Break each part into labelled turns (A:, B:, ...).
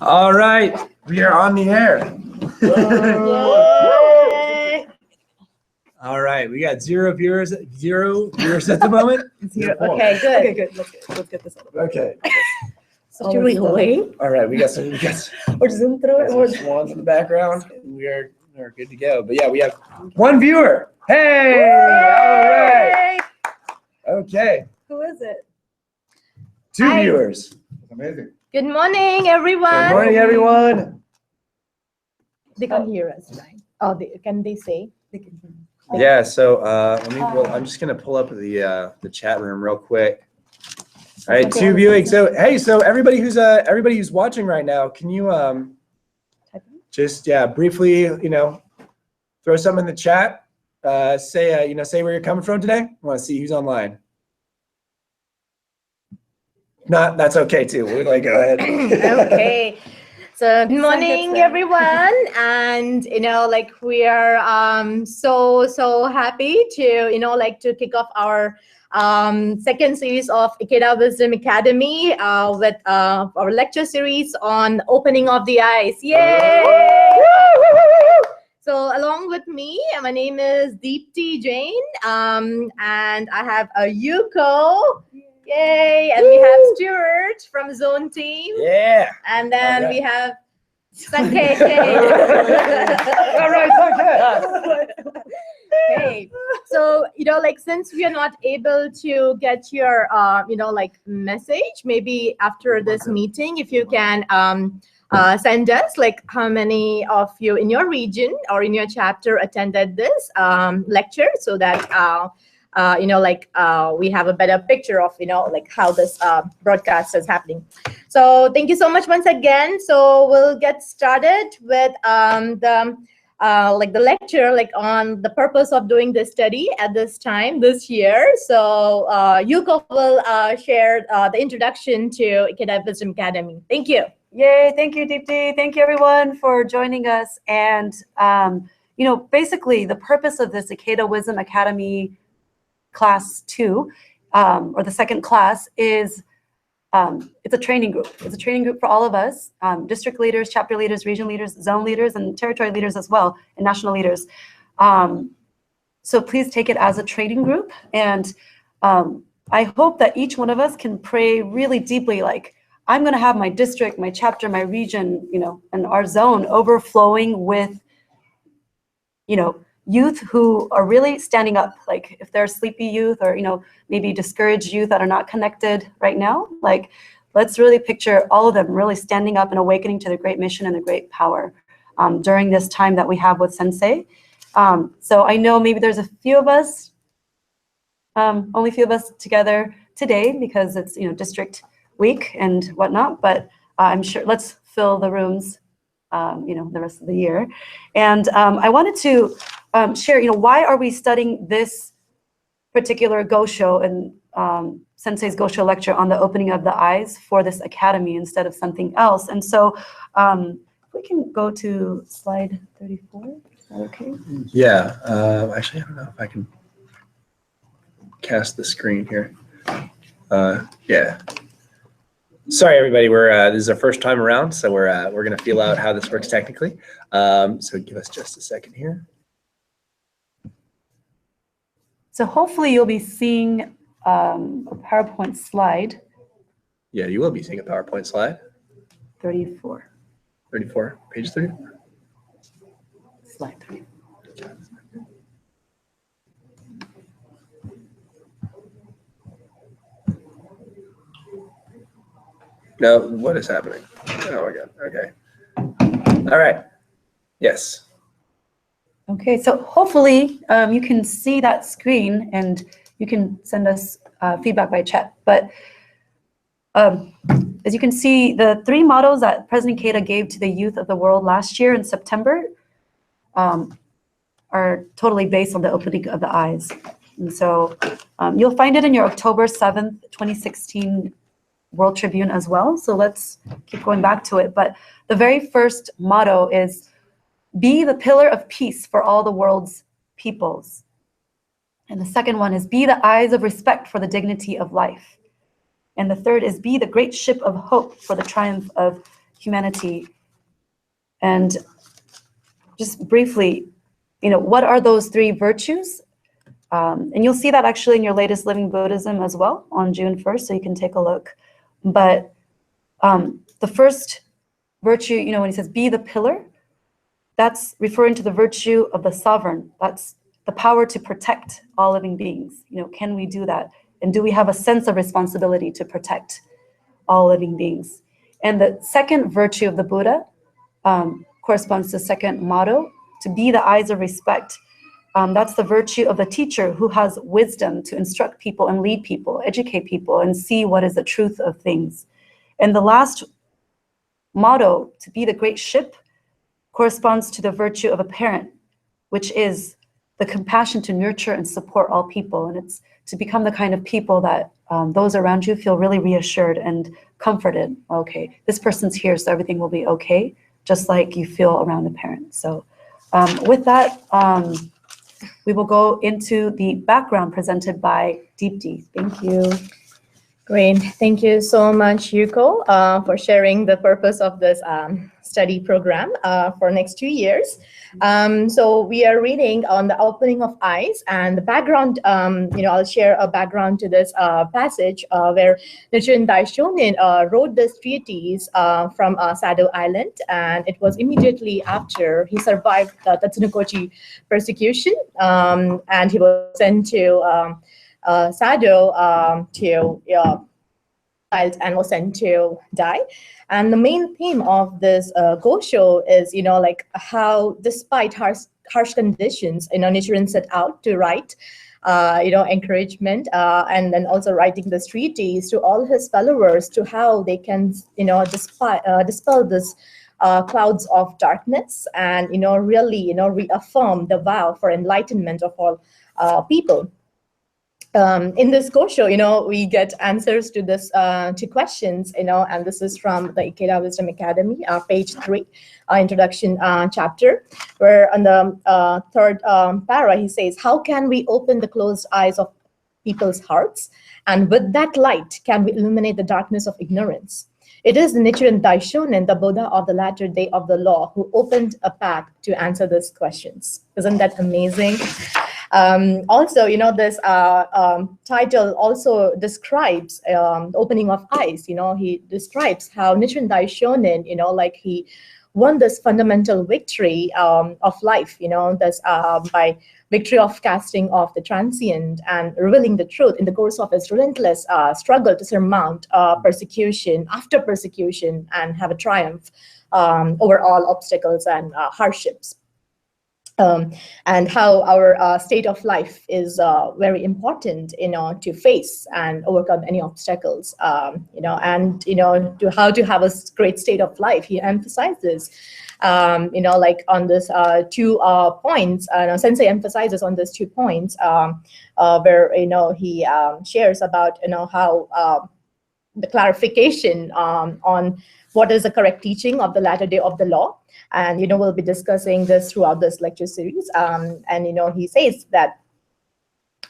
A: All right, we are on the air.
B: Yay.
A: All right, we got zero viewers at the moment.
B: Okay, good.
C: Okay, good. Let's get this out of the way.
A: Okay.
B: So should we wait?
A: All right, we got some
C: Or zoom through it. Or
A: swans in the background. We're good to go. But yeah, we have one viewer. Hey! All right. Okay.
C: who is it?
A: Two
B: Hi.
A: viewers. Amazing.
B: Good morning, everyone.
A: Good morning, everyone.
B: They can hear us, right? Oh, can they say?
C: They can hear me.
A: Yeah. So I'm just gonna pull up the chat room real quick. All right, two viewing. So hey, so everybody who's watching right now, can you just briefly throw something in the chat? Say where you're coming from today. I want to see who's online. Not that's okay too. We're like go ahead.
B: Okay. So good morning, everyone, and we are so happy to to kick off our second series of Ikeda Wisdom Academy with our lecture series on opening of the eyes. Yay! So along with me, my name is Deepti Jain, and I have a Yuko. Yay! And we have Stuart from Zone Team.
A: Yeah.
B: And then we have Sankey.
A: All right, okay.
B: Okay. So, since we are not able to get your, message, maybe after this meeting, if you can send us, how many of you in your region or in your chapter attended this lecture so that, we have a better picture of, how this broadcast is happening. So thank you so much once again. So we'll get started with the lecture, on the purpose of doing this study at this time, this year. So Yuko will share the introduction to Ikeda Wisdom Academy. Thank you.
C: Yay, thank you, Deepti. Thank you, everyone, for joining us. And, basically, the purpose of this Ikeda Wisdom Academy Class 2, or the second class, is it's a training group. It's a training group for all of us, district leaders, chapter leaders, region leaders, zone leaders, and territory leaders as well, and national leaders. So please take it as a training group. And I hope that each one of us can pray really deeply, I'm going to have my district, my chapter, my region, and our zone overflowing with, youth who are really standing up. If they're sleepy youth or, maybe discouraged youth that are not connected right now, let's really picture all of them really standing up and awakening to the great mission and the great power during this time that we have with Sensei. So I know maybe there's a few of us, only a few of us together today because it's, district week and whatnot, but I'm sure let's fill the rooms, the rest of the year. And I wanted to share, why are we studying this particular Gosho and Sensei's Gosho lecture on the opening of the eyes for this academy instead of something else? And so we can go to slide 34. Is that okay?
A: Yeah. Actually, I don't know if I can cast the screen here. Yeah. Sorry, everybody. This is our first time around, so we're gonna feel out how this works technically. So give us just a second here.
C: So hopefully you'll be seeing a PowerPoint slide.
A: Yeah, you will be seeing a PowerPoint slide.
C: 34.
A: 34, page 34.
C: Slide 34.
A: No, what is happening? Oh my God. Okay. All right. Yes.
C: Okay, so hopefully you can see that screen and you can send us feedback by chat. But as you can see, the 3 mottos that President Ikeda gave to the youth of the world last year in September are totally based on the opening of the eyes. And so you'll find it in your October 7th, 2016 World Tribune as well. So let's keep going back to it. But the very first motto is, be the pillar of peace for all the world's peoples. And the second one is, be the eyes of respect for the dignity of life. And the third is, be the great ship of hope for the triumph of humanity. And just briefly, what are those 3 virtues? And you'll see that actually in your latest Living Buddhism as well on June 1st, so you can take a look. But the first virtue, when he says be the pillar, that's referring to the virtue of the sovereign. That's the power to protect all living beings. Can we do that? And do we have a sense of responsibility to protect all living beings? And the second virtue of the Buddha corresponds to the second motto, to be the eyes of respect. That's the virtue of the teacher who has wisdom to instruct people and lead people, educate people, and see what is the truth of things. And the last motto, to be the great ship, corresponds to the virtue of a parent, which is the compassion to nurture and support all people. And it's to become the kind of people that those around you feel really reassured and comforted. Okay, this person's here, so everything will be okay, just like you feel around a parent. So with that, we will go into the background presented by Deepti. Thank you.
B: Great. Thank you so much, Yuko, for sharing the purpose of this study program for next 2 years. So we are reading on the opening of eyes, and the background, I'll share a background to this passage where Nichiren Daishonin wrote this treatise from Sado Island, and it was immediately after he survived the Tatsunokochi persecution, and he was sent to Sado and was sent to die. And the main theme of this Gosho is, how despite harsh conditions, Nichiren set out to write, encouragement, and then also writing the treatise to all his followers to how they can, dispel this clouds of darkness and, really, reaffirm the vow for enlightenment of all people. In this Gosho, we get answers to this to questions, and this is from the Ikeda Wisdom Academy, page 3, introduction chapter, where on the third para, he says, how can we open the closed eyes of people's hearts? And with that light, can we illuminate the darkness of ignorance? It is Nichiren Daishonin, the Buddha of the latter day of the law, who opened a path to answer these questions. Isn't that amazing? Also, this title also describes the opening of eyes. He describes how Nichiren Daishonin, he won this fundamental victory of life, this by victory of casting off the transient and revealing the truth in the course of his relentless struggle to surmount persecution after persecution and have a triumph over all obstacles and hardships. And how our state of life is very important, to face and overcome any obstacles, and to how to have a great state of life. He emphasizes, like on this 2 points. Sensei emphasizes on these 2 points, where he shares about how the clarification on what is the correct teaching of the latter day of the law. And, we'll be discussing this throughout this lecture series. And, he says that,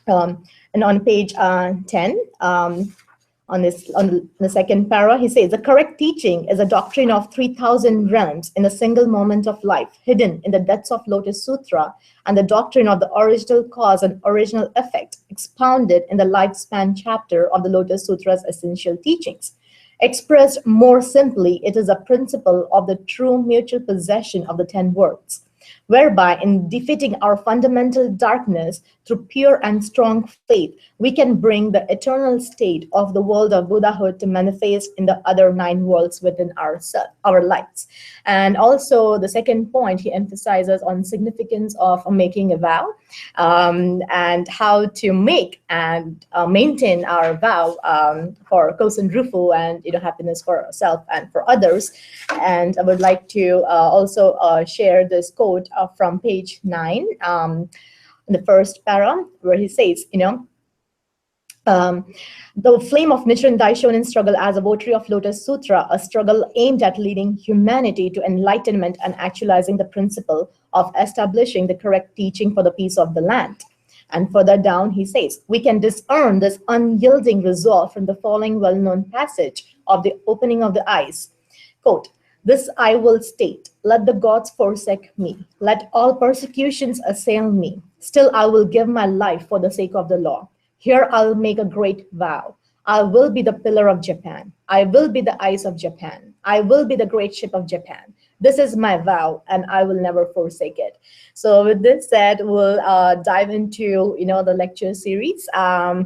B: and on page 10, on the second para, he says, the correct teaching is a doctrine of 3,000 realms in a single moment of life, hidden in the depths of Lotus Sutra, and the doctrine of the original cause and original effect, expounded in the lifespan chapter of the Lotus Sutra's essential teachings. Expressed more simply, it is a principle of the true mutual possession of the 10 worlds, whereby in defeating our fundamental darkness through pure and strong faith, we can bring the eternal state of the world of Buddhahood to manifest in the other 9 worlds within our lives. And also the second point, he emphasizes on significance of making a vow, and how to make and maintain our vow for Kosen Rufu and happiness for ourselves and for others. And I would like to also share this quote from page 9, in the first para, where he says, the flame of Nichiren Daishonin's struggle as a votary of Lotus Sutra, a struggle aimed at leading humanity to enlightenment and actualizing the principle of establishing the correct teaching for the peace of the land. And further down, he says, we can discern this unyielding resolve from the following well-known passage of the opening of the eyes. Quote, This I will state, let the gods forsake me, let all persecutions assail me. Still I will give my life for the sake of the law. Here I'll make a great vow. I will be the pillar of Japan. I will be the eyes of Japan. I will be the great ship of Japan. This is my vow, and I will never forsake it. So with this said, we'll dive into the lecture series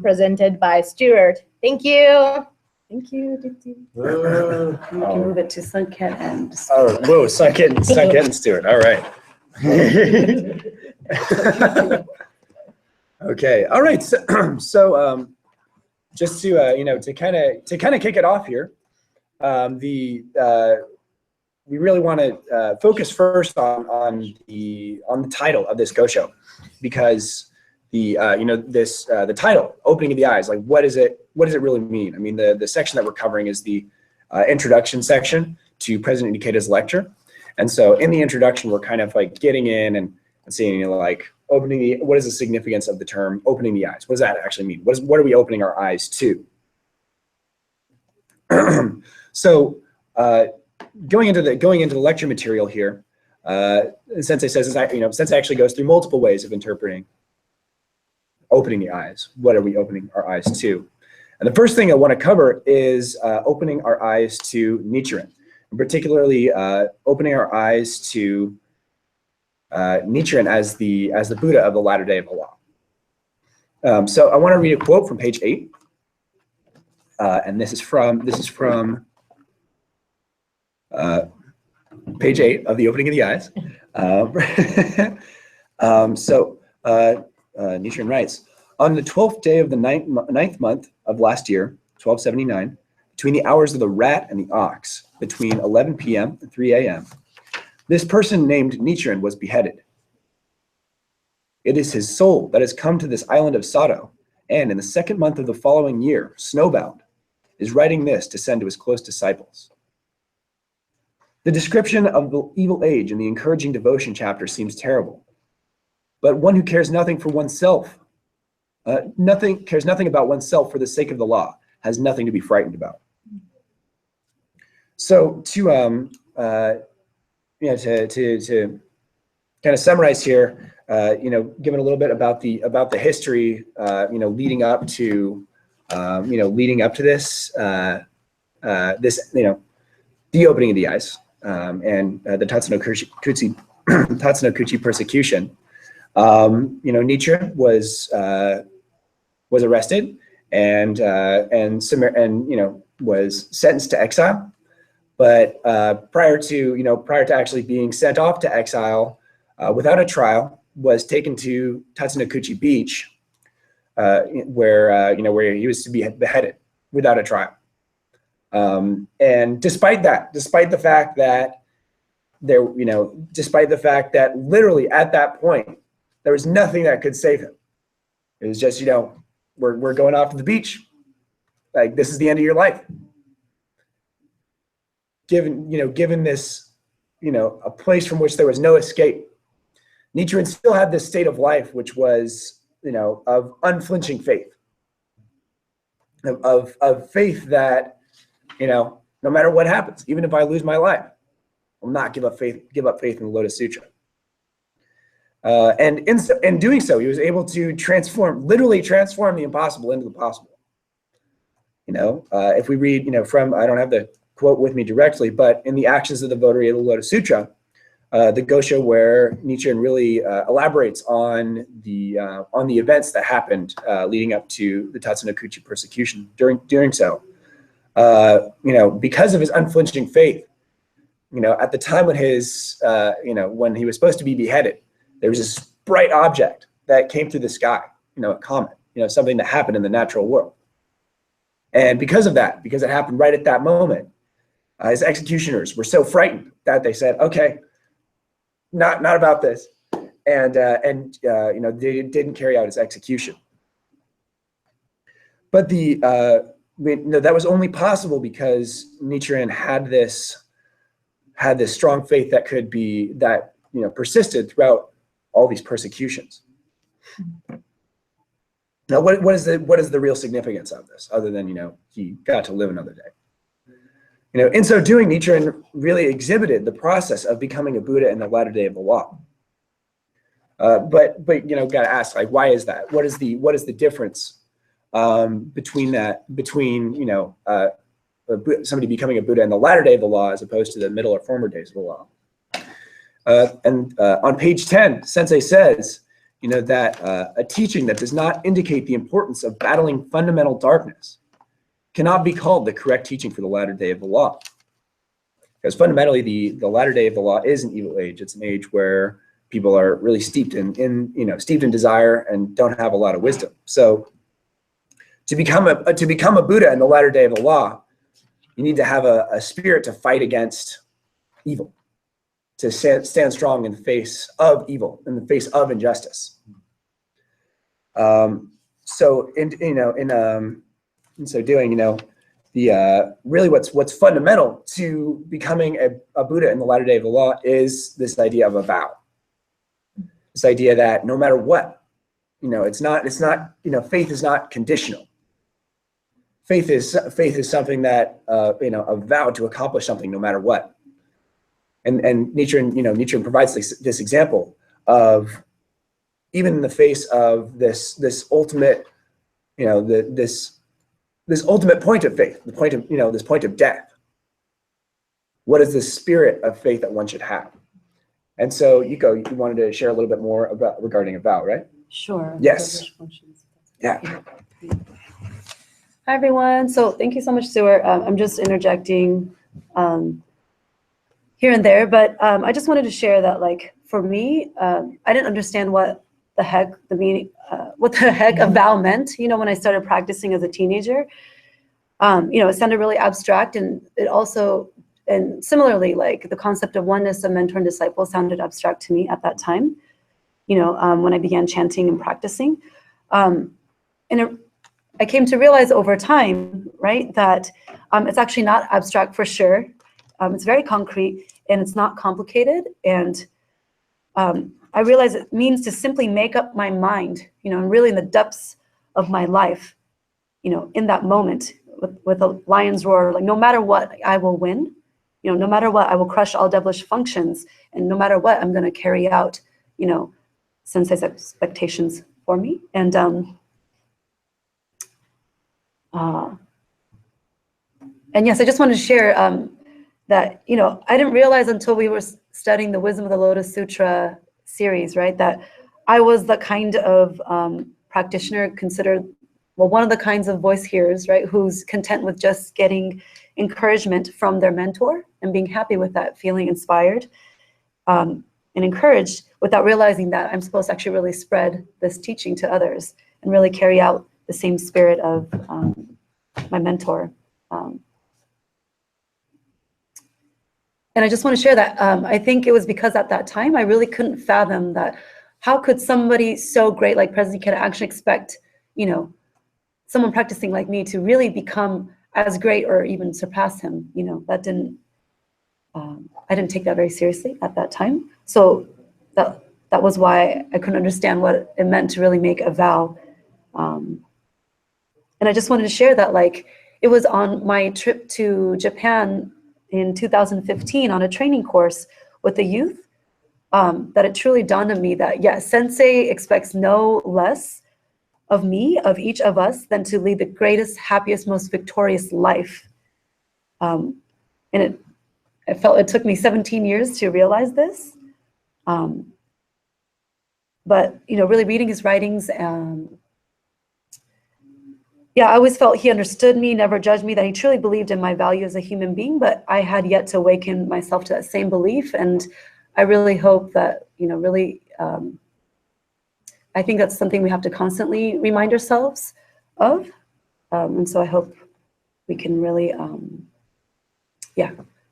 B: presented by Stuart. Thank you.
C: Thank you, Dipti. You can move it to Sunket and.
A: Oh, whoa, Sunket and Stuart. All right. Okay. All right. So just to to kind of kick it off here, we really want to focus first on the title of this Go Show, because the title, opening of the eyes, like what does it really mean? I mean, the section that we're covering is the introduction section to President Ikeda's lecture, and so in the introduction we're kind of like getting in and seeing like what is the significance of the term opening the eyes? What does that actually mean? What are we opening our eyes to? So going into the lecture material here, Sensei says Sensei actually goes through multiple ways of interpreting opening the eyes. What are we opening our eyes to? And the first thing I want to cover is opening our eyes to Nichiren, and particularly opening our eyes to Nichiren as the Buddha of the latter day of Allah. So I want to read a quote from page 8, and this is from page 8 of the opening of the eyes. Nichiren writes, on the 12th day of the ninth month of last year, 1279, between the hours of the rat and the ox, between 11 p.m. and 3 a.m., this person named Nichiren was beheaded. It is his soul that has come to this island of Sato, and in the second month of the following year, snowbound, is writing this to send to his close disciples. The description of the evil age in the encouraging devotion chapter seems terrible, but one who cares nothing for oneself, cares nothing about oneself for the sake of the law, has nothing to be frightened about. So to kind of summarize here, given a little bit about the history, leading up to this, the opening of the eyes, and the Tatsunokuchi persecution. Nichiren was arrested and was sentenced to exile. But prior to actually being sent off to exile without a trial, was taken to Tatsunokuchi Beach, where he was to be beheaded without a trial. And despite the fact that literally at that point there was nothing that could save him. It was just we're going off to the beach, like this is the end of your life. Given this, a place from which there was no escape, Nichiren still had this state of life, which was, of unflinching faith, of faith that, no matter what happens, even if I lose my life, I'll not give up faith in the Lotus Sutra. And in doing so, he was able to literally transform the impossible into the possible. If we read, from, I don't have the quote with me directly, but in the Actions of the Votary of the Lotus Sutra, the Gosho, where Nichiren really elaborates on the events that happened leading up to the Tatsunokuchi persecution. During so, because of his unflinching faith, at the time when when he was supposed to be beheaded, there was this bright object that came through the sky, a comet, something that happened in the natural world. And because of that, because it happened right at that moment, his executioners were so frightened that they said, "Okay, not about this," and they didn't carry out his execution. But that was only possible because Nichiren had this strong faith that persisted throughout all these persecutions. Now, what is the real significance of this, other than he got to live another day? In so doing, Nichiren really exhibited the process of becoming a Buddha in the latter day of the law. But got to ask, like, why is that? What is the difference between somebody becoming a Buddha in the latter day of the law as opposed to the middle or former days of the law? On page 10, Sensei says, that a teaching that does not indicate the importance of battling fundamental darkness cannot be called the correct teaching for the latter day of the law. Because fundamentally, the latter day of the law is an evil age. It's an age where people are really steeped in desire and don't have a lot of wisdom. So to become a Buddha in the latter day of the law, you need to have a spirit to fight against evil, to stand strong in the face of evil, in the face of injustice. So in so doing, really what's fundamental to becoming a Buddha in the latter day of the law is this idea of a vow. This idea that no matter what, it's not faith is not conditional. Faith is something that a vow to accomplish something no matter what. And Nichiren provides this example of, even in the face of this ultimate, this ultimate point of faith, the point of this point of death. What is the spirit of faith that one should have? And so, Yuko, you wanted to share a little bit more regarding a vow, right?
C: Sure.
A: Yes. Yeah.
C: Hi, everyone. So thank you so much, Stuart. I'm just interjecting here and there, but I just wanted to share that, like, for me, I didn't understand what the heck a vow meant, when I started practicing as a teenager. It sounded really abstract, and it also, and similarly, like, the concept of oneness of mentor and disciple sounded abstract to me at that time, when I began chanting and practicing. I came to realize over time, right, that it's actually not abstract for sure. It's very concrete, and it's not complicated. And I realized it means to simply make up my mind, and really in the depths of my life, in that moment with a lion's roar, like, no matter what, I will win. No matter what, I will crush all devilish functions. And no matter what, I'm going to carry out, Sensei's expectations for me. And yes, I just wanted to share that, I didn't realize until we were studying the Wisdom of the Lotus Sutra series, right, that I was the kind of practitioner considered, well, one of the kinds of voice hearers, right, who's content with just getting encouragement from their mentor and being happy with that, feeling inspired and encouraged, without realizing that I'm supposed to actually really spread this teaching to others and really carry out the same spirit of my mentor. And I just want to share that I think it was because at that time I really couldn't fathom that how could somebody so great like President Ikeda actually expect, someone practicing like me to really become as great or even surpass him. That didn't, I didn't take that very seriously at that time. So that was why I couldn't understand what it meant to really make a vow. And I just wanted to share that, like, it was on my trip to Japan in 2015 on a training course with the youth that it truly dawned on me that, yes, Sensei expects no less of me, of each of us, than to lead the greatest, happiest, most victorious life. And I felt it took me 17 years to realize this. But, really reading his writings, I always felt he understood me, never judged me, that he truly believed in my value as a human being, but I had yet to awaken myself to that same belief. And I really hope that, I think that's something we have to constantly remind ourselves of. And so I hope we can really,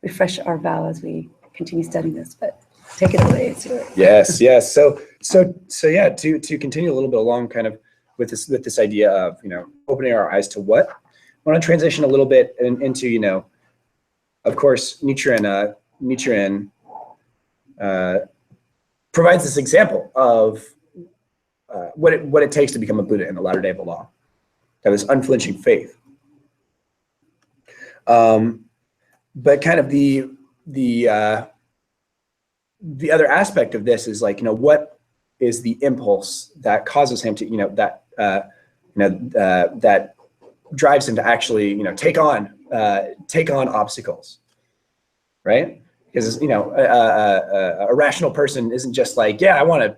C: refresh our vow as we continue studying this, but take it away, Stuart.
A: Yes. So yeah, to continue a little bit along kind of with this idea of, opening our eyes to what, I want to transition a little bit into, of course, Nichiren provides this example of what it takes to become a Buddha in the latter day of the law, to have this unflinching faith. but kind of the other aspect of this is like, what is the impulse that causes him to, that drives him to actually, take on obstacles, right? Because a rational person isn't just like, yeah, I want to,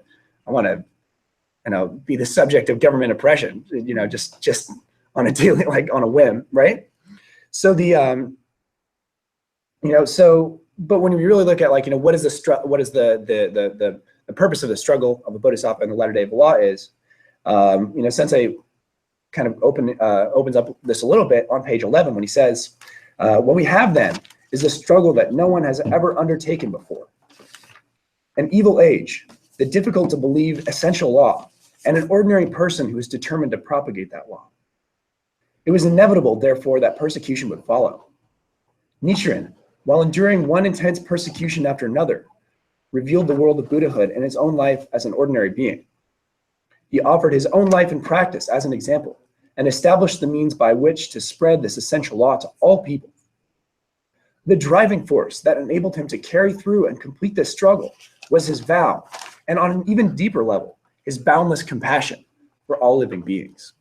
A: be the subject of government oppression, just on a daily, like on a whim, right? So but when we really look at like, what is the purpose of the struggle of a bodhisattva in the latter day of the law is, Sensei kind of opens up this a little bit on page 11 when he says, what we have then is a struggle that no one has ever undertaken before. An evil age, the difficult to believe essential law, and an ordinary person who is determined to propagate that law. It was inevitable, therefore, that persecution would follow. Nichiren, while enduring one intense persecution after another, revealed the world of Buddhahood in his own life as an ordinary being. He offered his own life and practice as an example, and established the means by which to spread this essential law to all people. The driving force that enabled him to carry through and complete this struggle was his vow, and on an even deeper level, his boundless compassion for all living beings.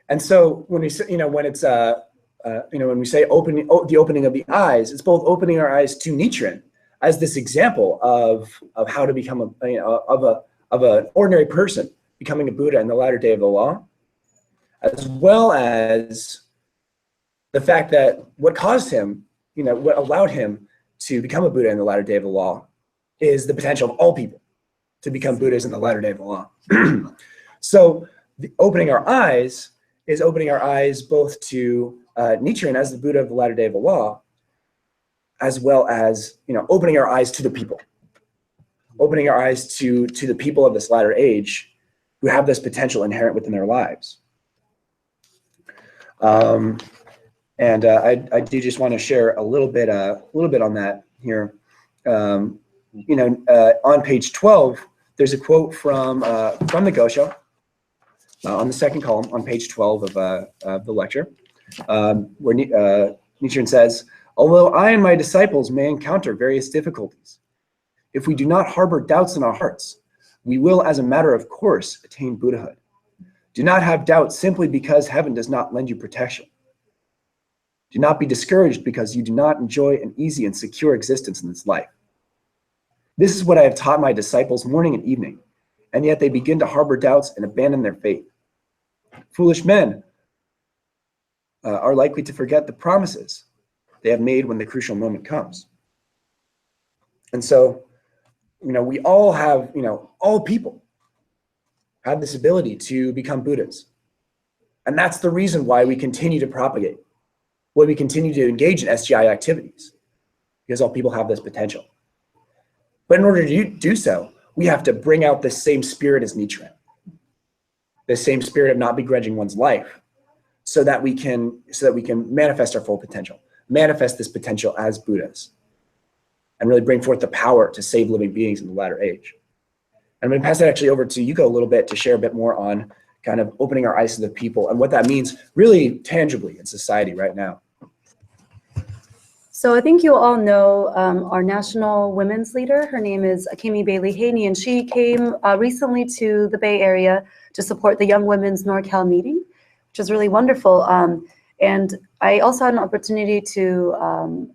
A: And so when we say, when it's when we say the opening of the eyes, it's both opening our eyes to Nichiren as this example of how to become of an ordinary person becoming a Buddha in the latter day of the law, as well as the fact that what caused him, what allowed him to become a Buddha in the latter day of the law is the potential of all people to become Buddhas in the latter day of the law. So opening our eyes is opening our eyes both to Nichiren as the Buddha of the latter day of the law, as well as opening our eyes to the people, opening our eyes to the people of this latter age who have this potential inherent within their lives. And I do just want to share a little bit on that here. On page 12, there's a quote from the Gosho on the second column on page 12 of the lecture, where Nichiren says, "Although I and my disciples may encounter various difficulties, if we do not harbor doubts in our hearts, we will, as a matter of course, attain Buddhahood. Do not have doubts simply because heaven does not lend you protection. Do not be discouraged because you do not enjoy an easy and secure existence in this life. This is what I have taught my disciples morning and evening, and yet they begin to harbor doubts and abandon their faith. Foolish men are likely to forget the promises they have made when the crucial moment comes." And so, we all have, all people have this ability to become Buddhas. And that's the reason why we continue to propagate, why we continue to engage in SGI activities, because all people have this potential. But in order to do so, we have to bring out this same spirit as Nichiren, this same spirit of not begrudging one's life, so that we can manifest our full potential, manifest this potential as Buddhas, and really bring forth the power to save living beings in the latter age. And I'm going to pass it actually over to Yuko a little bit to share a bit more on kind of opening our eyes to the people and what that means really tangibly in society right now.
C: So I think you all know our national women's leader. Her name is Akemi Bailey Haney, and she came recently to the Bay Area to support the Young Women's NorCal meeting, which is really wonderful. And I also had an opportunity to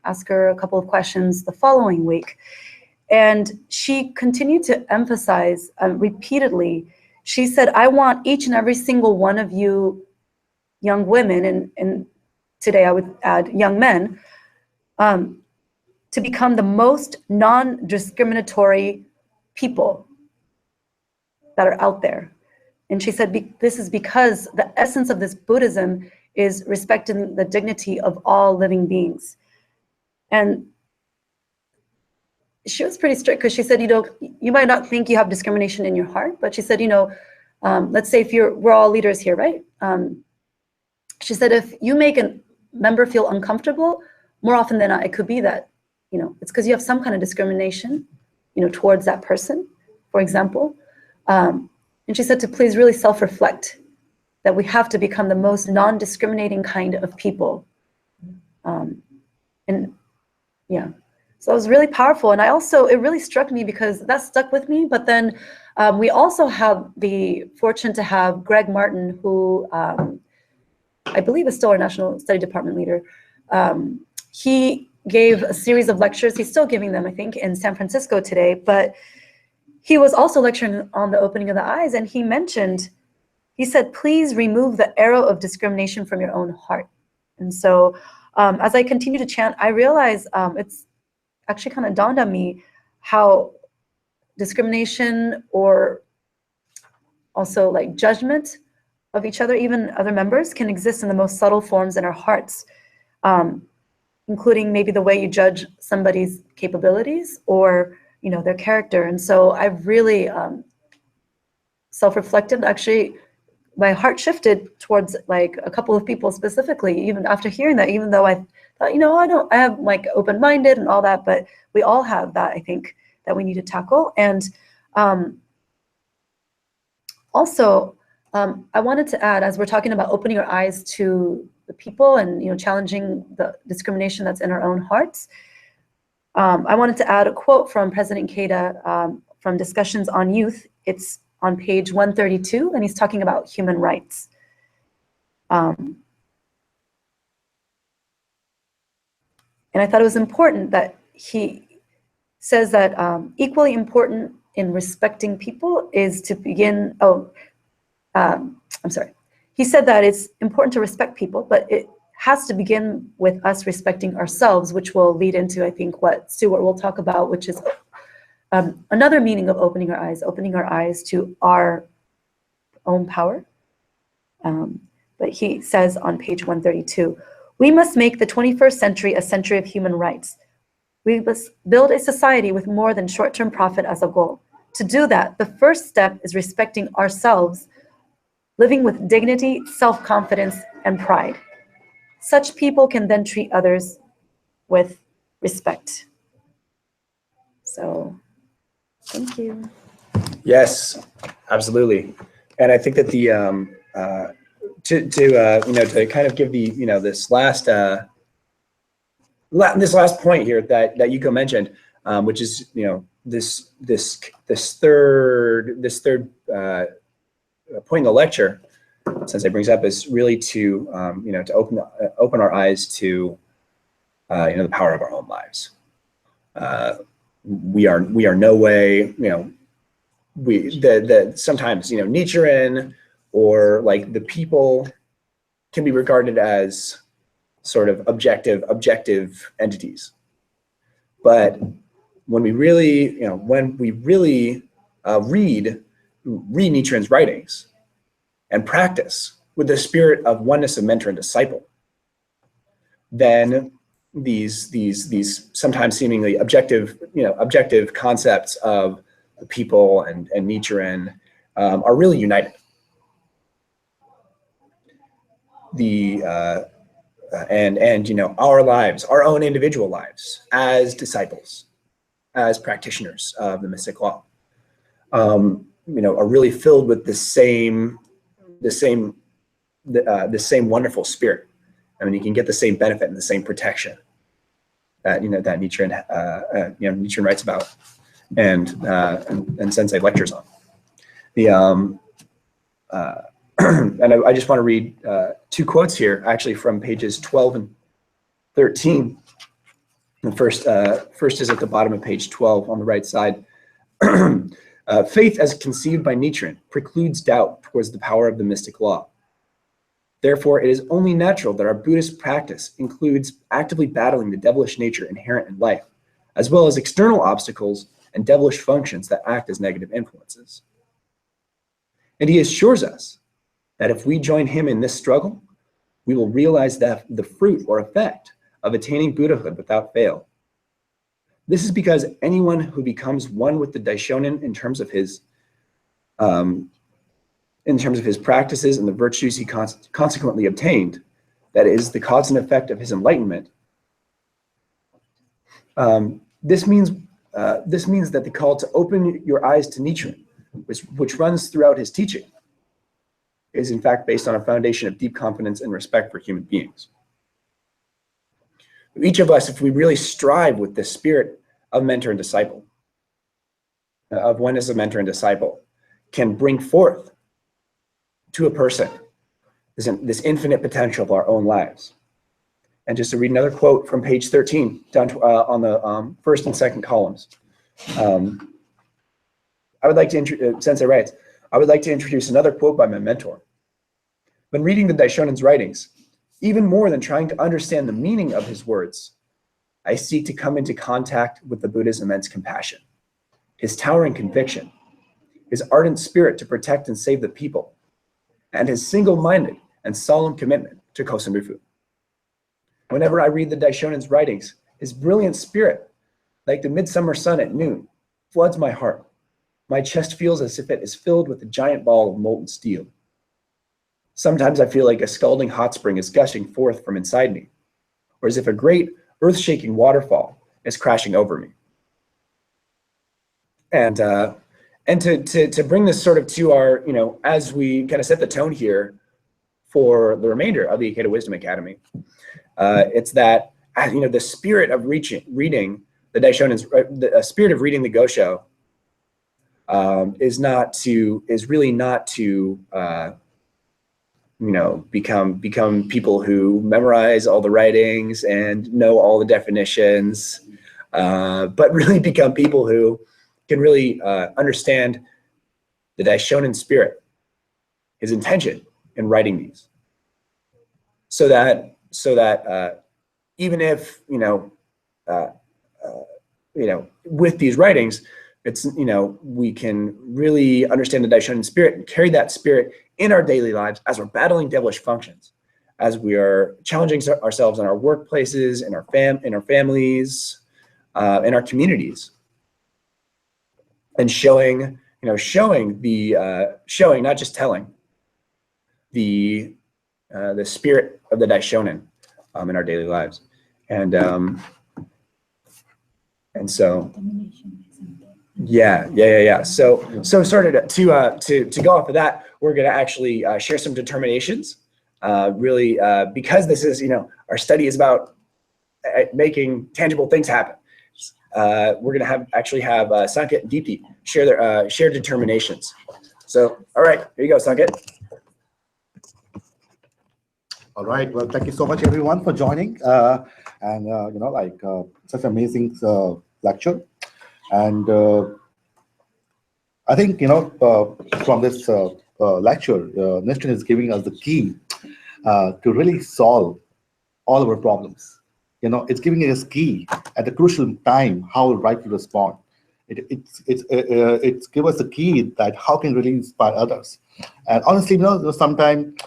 C: ask her a couple of questions the following week. And she continued to emphasize repeatedly, she said, "I want each and every single one of you young women," and today I would add young men, to become the most non-discriminatory people that are out there. And she said, this is because the essence of this Buddhism is respecting the dignity of all living beings. And she was pretty strict because she said, you might not think you have discrimination in your heart, but she said, let's say if we're all leaders here, right? She said, if you make a member feel uncomfortable, more often than not, it could be that, it's because you have some kind of discrimination, towards that person, for example. And she said to please really self-reflect that we have to become the most non-discriminating kind of people. And yeah, so it was really powerful. And it really struck me because that stuck with me. But then we also have the fortune to have Greg Martin, who I believe is still our National Study Department leader. He gave a series of lectures. He's still giving them, I think, in San Francisco today. But he was also lecturing on the opening of the eyes. And he said, please remove the arrow of discrimination from your own heart. And so as I continue to chant, I realize it's actually kind of dawned on me how discrimination or also like judgment of each other, even other members, can exist in the most subtle forms in our hearts, including maybe the way you judge somebody's capabilities or their character. And so I've really self-reflected. Actually, my heart shifted towards like a couple of people specifically, even after hearing that, even though I thought, I have like open-minded and all that, but we all have that, I think, that we need to tackle. And also, I wanted to add, as we're talking about opening our eyes to the people and challenging the discrimination that's in our own hearts, I wanted to add a quote from President Ikeda from Discussions on Youth. It's on page 132, and he's talking about human rights. And I thought it was important that he says that equally important in respecting people is to begin, He said that it's important to respect people, but it has to begin with us respecting ourselves, which will lead into, I think, what Stuart will talk about, which is another meaning of opening our eyes to our own power. But he says on page 132, we must make the 21st century a century of human rights. We must build a society with more than short-term profit as a goal. To do that, the first step is respecting ourselves, living with dignity, self-confidence, and pride. Such people can then treat others with respect. So, thank you.
A: Yes, absolutely. And I think that the to kind of give the this last point here that Yuko mentioned, which is this third point in the lecture, Sensei brings up, is really to to open our eyes to the power of our own lives. We are no way sometimes Nichiren or like the people can be regarded as sort of objective entities, but when we really read Nichiren's writings and practice with the spirit of oneness of mentor and disciple, then these sometimes seemingly objective concepts of the people and Nichiren are really united. Our lives, our own individual lives as disciples, as practitioners of the mystic law, are really filled with the same wonderful spirit. I mean, you can get the same benefit and the same protection that that Nichiren writes about and Sensei lectures on. And I just want to read two quotes here, actually, from pages 12 and 13. The first is at the bottom of page 12 on the right side. Faith as conceived by Nichiren precludes doubt towards the power of the mystic law. Therefore, it is only natural that our Buddhist practice includes actively battling the devilish nature inherent in life, as well as external obstacles and devilish functions that act as negative influences. And he assures us that if we join him in this struggle, we will realize that the fruit or effect of attaining Buddhahood without fail. This is because anyone who becomes one with the Daishonin in terms of his practices and the virtues he consequently obtained, that is the cause and effect of his enlightenment. This means that the call to open your eyes to Nichiren, which runs throughout his teaching, is in fact based on a foundation of deep confidence and respect for human beings. Each of us, if we really strive with the spirit of mentor and disciple, of oneness of mentor and disciple, can bring forth to a person this infinite potential of our own lives. And just to read another quote from page 13, down to, on the first and second columns. I would like to, Sensei writes, I would like to introduce another quote by my mentor. When reading the Daishonen's writings, even more than trying to understand the meaning of his words, I seek to come into contact with the Buddha's immense compassion, his towering conviction, his ardent spirit to protect and save the people, and his single-minded and solemn commitment to Kosamrufu. Whenever I read the Daishonen's writings, his brilliant spirit, like the midsummer sun at noon, floods my heart. My chest feels as if it is filled with a giant ball of molten steel. Sometimes I feel like a scalding hot spring is gushing forth from inside me, or as if a great earth-shaking waterfall is crashing over me. And to bring this sort of to our, as we kind of set the tone here for the remainder of the Ikeda Wisdom Academy, it's that, the spirit of reading the Daishonen's, the spirit of reading the Gosho is really not to become people who memorize all the writings and know all the definitions, but really become people who can really understand the Daishonin spirit, his intention in writing these, so that even if with these writings, it's we can really understand the Daishonin spirit and carry that spirit in our daily lives as we're battling devilish functions, as we are challenging ourselves in our workplaces, in our families, in our communities, and showing not just telling the spirit of the Daishonin in our daily lives, and so. Yeah. So sort of to go off of that, we're going to actually share some determinations. Really, because this is our study is about making tangible things happen. We're going to have Sanket and Deepti share determinations. So, all right, here you go, Sanket.
D: All right. Well, thank you so much, everyone, for joining. Such an amazing lecture. And I think, from this lecture, Nishtin is giving us the key to really solve all of our problems. It's giving us key at the crucial time how right to respond. It's give us the key that how can really inspire others. And honestly, sometimes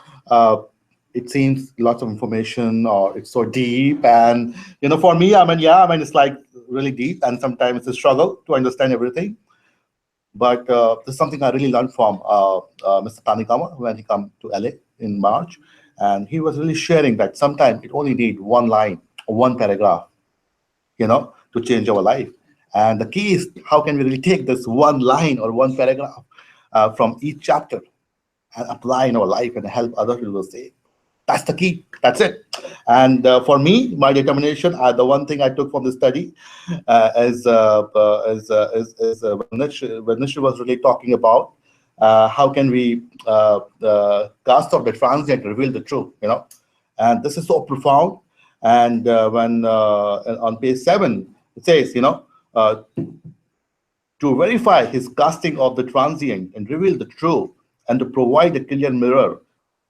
D: it seems lots of information or it's so deep. And for me, it's like really deep, and sometimes it's a struggle to understand everything. But there's something I really learned from Mr. Tanigama when he came to LA in March, and he was really sharing that sometimes it only needs one line or one paragraph, to change our life. And the key is how can we really take this one line or one paragraph from each chapter and apply in our life and help others to do the same. That's the key. That's it. And for me, my determination, the one thing I took from the study is when Nisha was really talking about how can we cast off the transient and reveal the truth, And this is so profound. And when on page 7, it says, to verify his casting of the transient and reveal the truth, and to provide a clear mirror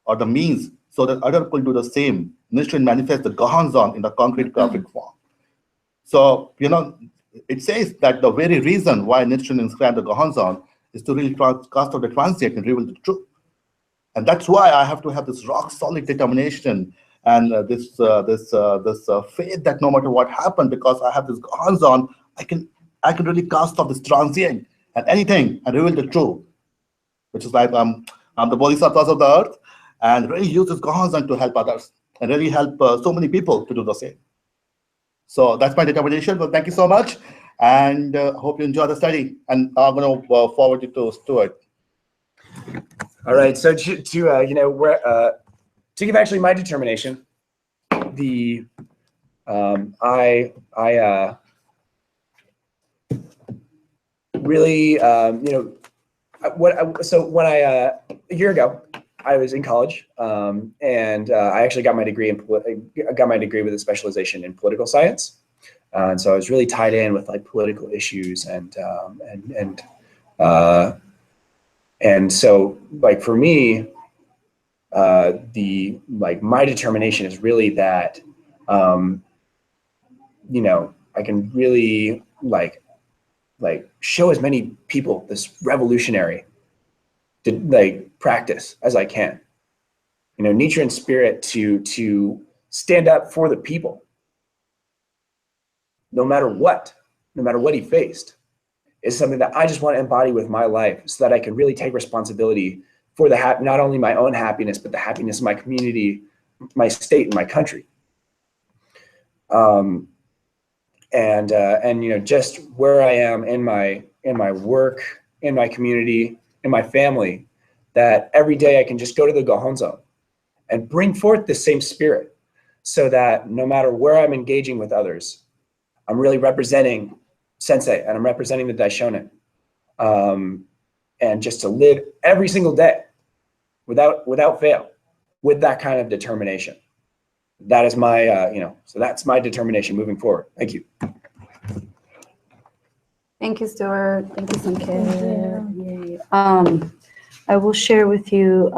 D: or the means so that others could do the same, Nichiren manifests the Gohanzon in the concrete graphic form. So, it says that the very reason why Nichiren inscribed the Gohanzon is to really cast off the transient and reveal the truth. And that's why I have to have this rock solid determination and this faith that no matter what happened, because I have this Gohanzon, I can really cast off this transient and anything and reveal the truth, which is like I'm the bodhisattvas of the earth, and really use this Gohanzon to help others and really help so many people to do the same. So that's my determination. Well, thank you so much, and hope you enjoy the study. And I'm going to forward it to Stuart.
A: All right. So to give actually my determination, the I really, so when a year ago, I was in college, and I actually got my degree with a specialization in political science, and so I was really tied in with like political issues and so like for me, my determination is really that, I can really like show as many people this revolutionary practice as I can. Nietzsche and spirit to stand up for the people, no matter what he faced, is something that I just want to embody with my life, so that I can really take responsibility for not only my own happiness, but the happiness of my community, my state, and my country. Just where I am in my work, in my community, in my family, that every day I can just go to the Gohon zone and bring forth the same spirit, so that no matter where I'm engaging with others, I'm really representing Sensei and I'm representing the Daishonin, and just to live every single day without fail, with that kind of determination. That is my, so that's my determination moving forward. Thank you.
C: Thank you, Stuart. Thank you, Sanket. I will share with you,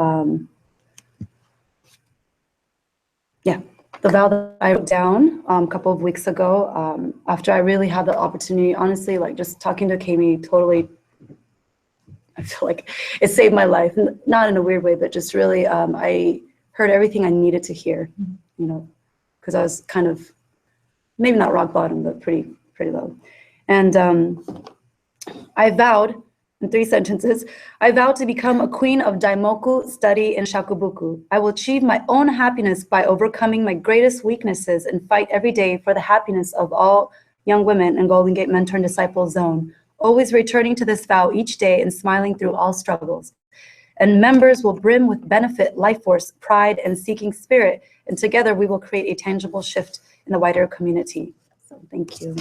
C: the vow that I wrote down a couple of weeks ago, after I really had the opportunity, honestly, like just talking to Kami, totally, I feel like it saved my life, not in a weird way, but just really, I heard everything I needed to hear, because I was kind of, maybe not rock bottom, but pretty low. And I vowed, in 3 sentences, I vowed to become a queen of Daimoku, study, and Shakubuku. I will achieve my own happiness by overcoming my greatest weaknesses and fight every day for the happiness of all young women in Golden Gate Mentor and Disciple Zone, always returning to this vow each day and smiling through all struggles. And members will brim with benefit, life force, pride, and seeking spirit, and together we will create a tangible shift in the wider community. So thank you.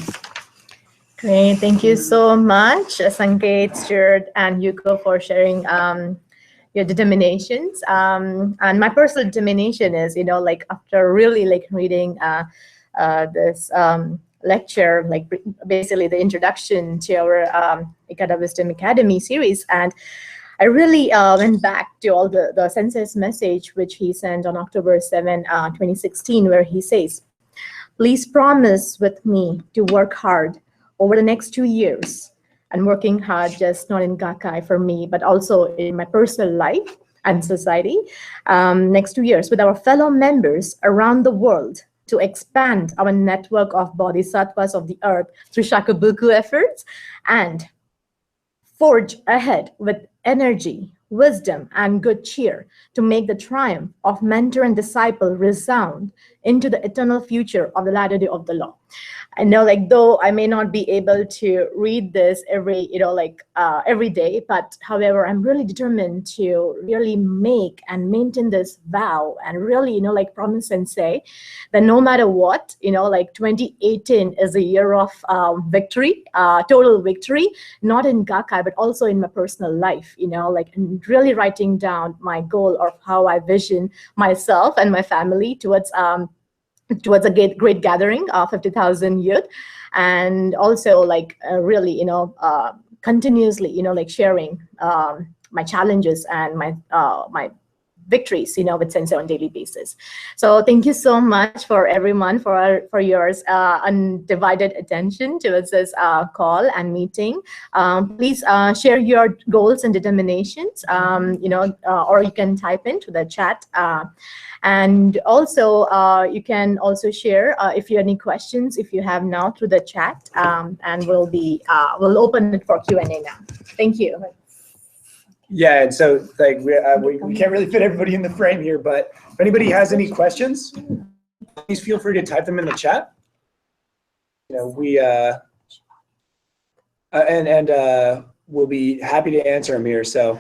B: Great, thank you so much, Sanket, Stuart, and Yuko, for sharing your determinations. And my personal determination is, after really reading this lecture, basically the introduction to our Ikeda Wisdom Academy series, and I really went back to all the Sensei's message, which he sent on October 7, 2016, where he says, "Please promise with me to work hard over the next 2 years, and working hard just not in Gakkai for me, but also in my personal life and society, next 2 years with our fellow members around the world to expand our network of bodhisattvas of the earth through Shakubuku efforts, and forge ahead with energy, wisdom, and good cheer to make the triumph of mentor and disciple resound into the eternal future of the latter day of the law." I know, though I may not be able to read this every day, but however, I'm really determined to really make and maintain this vow, and really, promise Sensei that no matter what, 2018 is a year of victory, total victory, not in Gakkai, but also in my personal life, and really writing down my goal of how I vision myself and my family towards a great gathering of 50,000 youth, and also really continuously sharing my challenges and my victories with Sensei on daily basis. So thank you so much for everyone for your undivided attention towards this call and meeting. Please share your goals and determinations, or you can type into the chat. And also, you can also share if you have any questions, if you have now, through the chat, and we'll open it for Q&A now. Thank you.
A: Yeah, and so we can't really fit everybody in the frame here, but if anybody has any questions, please feel free to type them in the chat. We'll be happy to answer them here. So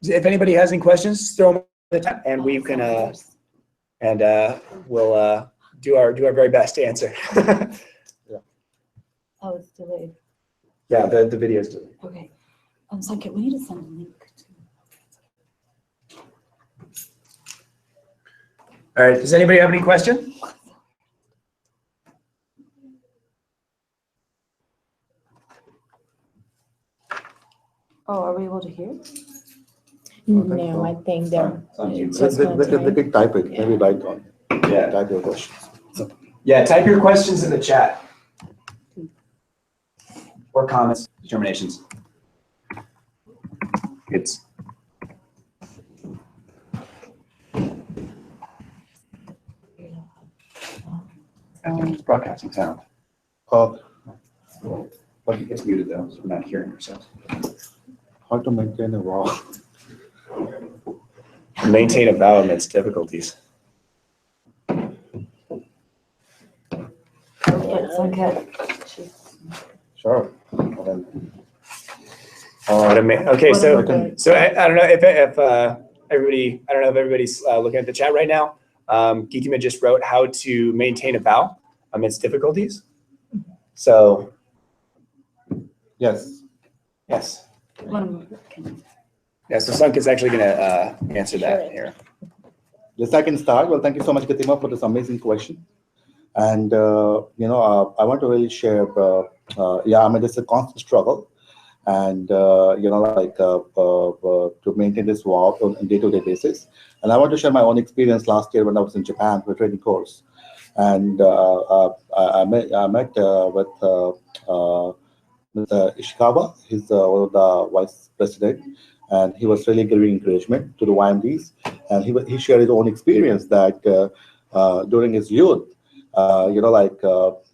A: if anybody has any questions, throw them in the chat, and we can we'll do our very best to answer.
C: Oh, it's delayed.
A: Yeah, the video's delayed.
C: Okay. Sanket, we need to send a link to.
A: All right. Does anybody have any question?
C: Oh, are we able to hear?
B: No, I think they're
D: They
B: just gonna
D: can type it, maybe write on.
A: Yeah.
D: Type your questions.
A: Yeah. Type your questions in the chat or comments, determinations. It's. Broadcasting sound.
D: How
A: But it gets muted though, so we're not hearing ourselves.
D: to maintain a wall.
A: Maintain a vow amidst difficulties.
C: Sanket.
D: Sure.
A: Okay, so
C: What about
A: I don't know if everybody, I don't know if everybody's looking at the chat right now. Geekima just wrote how to maintain a vow amidst difficulties. So
D: Yes.
A: yes,
C: One.
A: yeah. So Sunk is actually going to answer that
B: Sure.
A: here.
D: Yes, I can start. Well, thank you so much, Geekima, for this amazing question. And I want to really share. I mean, it's a constant struggle, and to maintain this vow on a day-to-day basis. And I want to share my own experience last year when I was in Japan for a training course, and I met with Mr. Ishikawa. He's one of the vice president, and he was really giving encouragement to the YMDs. And he shared his own experience that during his youth,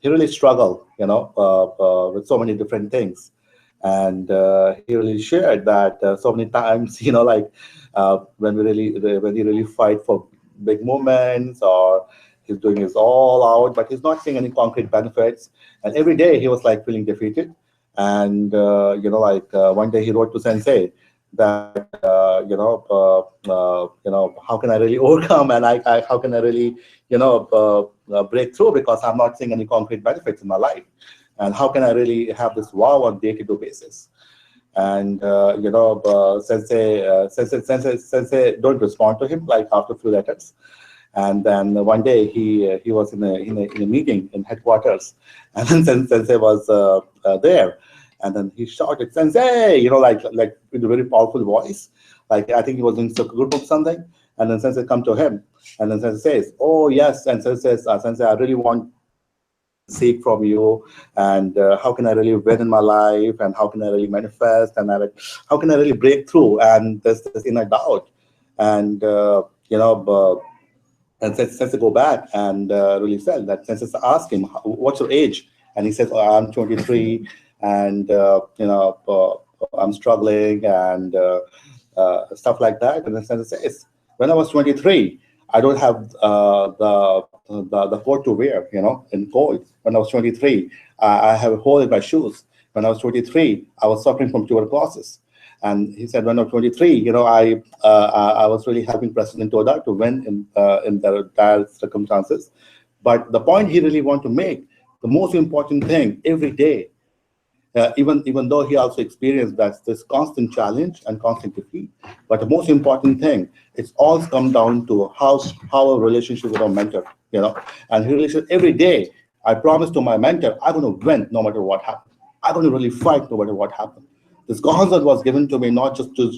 D: he really struggled, with so many different things. And he really shared that so many times, when he really fight for big moments, or he's doing his all out, but he's not seeing any concrete benefits. And every day he was like feeling defeated. And one day he wrote to Sensei that how can I really overcome, and how can I really break through, because I'm not seeing any concrete benefits in my life, and how can I really have this wow on day-to-day basis. And Sensei don't respond to him like after a few letters. And then one day he was in a meeting in headquarters, and then Sensei was there, and then he shouted, "Sensei!" like with a very powerful voice, like I think he was in a group of something. And then Sensei come to him, and then Sensei says, "Oh yes," and Sensei says, "Sensei, I really want to seek from you, and how can I really win in my life, and how can I really manifest, and how can I really break through?" And there's this inner doubt, and and Sensei go back and really said that. Sensei asked him, "What's your age?" And he says, "Oh, I'm 23, and I'm struggling," and stuff like that. And then Sensei says, "When I was 23, I don't have the coat to wear, in cold. When I was 23, I have a hole in my shoes. When I was 23, I was suffering from tuberculosis." And he said, when I was 23, I was really helping President Oda to win in the dire circumstances. But the point he really wanted to make, the most important thing every day, even though he also experienced this constant challenge and constant defeat, but the most important thing, it's all come down to how a relationship with our mentor, and he really said, every day, I promise to my mentor, I'm going to win no matter what happens. I'm going to really fight no matter what happens. This Gohanzon was given to me not just to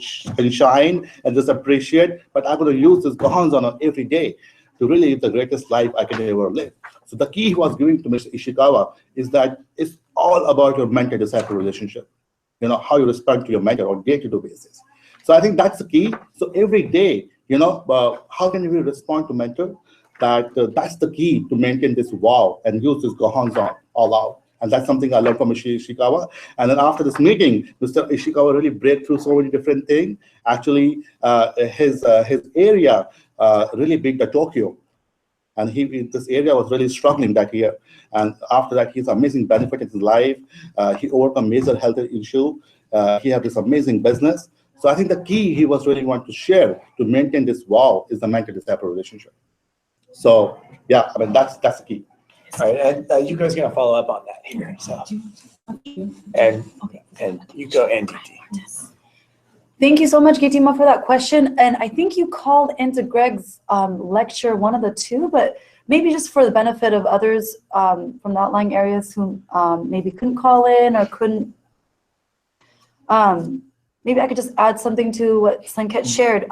D: shine and just appreciate, but I'm going to use this Gohanzon every day to really live the greatest life I can ever live. So the key he was giving to Mr. Ishikawa is that it's all about your mentor-disciple relationship, how you respond to your mentor on a day-to-day basis. So I think that's the key. So every day, how can we respond to mentor? That's the key to maintain this wow and use this Gohanzon all out. And that's something I learned from Ishikawa. And then after this meeting, Mr. Ishikawa really break through so many different things. Actually, his area really beat the Tokyo. And this area was really struggling that year. And after that, he's amazing benefit in his life. He overcome major health issue. He had this amazing business. So I think the key he was really want to share to maintain this wow is the mentor-disciple relationship. So yeah, I mean that's the key.
A: All right, and Yuko's gonna follow up on that here. So, and Yuko and DT.
C: Thank you so much, Gitima, for that question. And I think you called into Greg's lecture, one of the two, but maybe just for the benefit of others from the outlying areas who maybe couldn't call in or couldn't, maybe I could just add something to what Sanket shared,